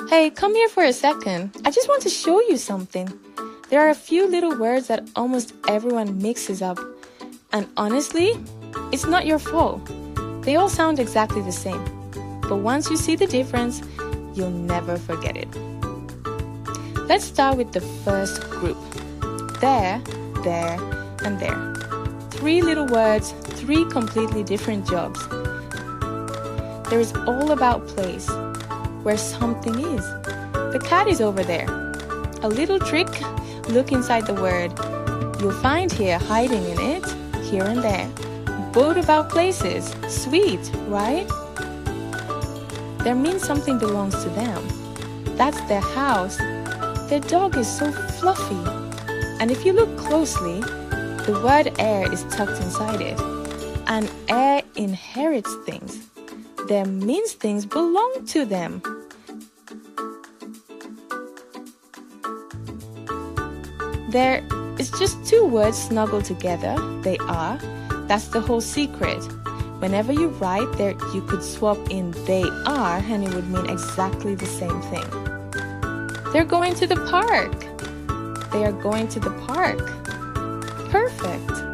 Hey, come here for a second. I just want to show you something. There are a few little words that almost everyone mixes up. And honestly, it's not your fault. They all sound exactly the same. But once you see the difference, you'll never forget it. Let's start with the first group. There, and there. 3 little words, 3 completely different jobs. There is all about place, where something is. The cat is over there. A little trick, look inside the word. You'll find here hiding in it, here and there. Both about places, sweet, right? There means something belongs to them. That's their house. Their dog is so fluffy. And if you look closely, the word heir is tucked inside it. An heir inherits things. That means things belong to them. There is just 2 words snuggled together. They are. That's the whole secret. Whenever you write there, you could swap in they are and it would mean exactly the same thing. They're going to the park. They are going to the park. Perfect.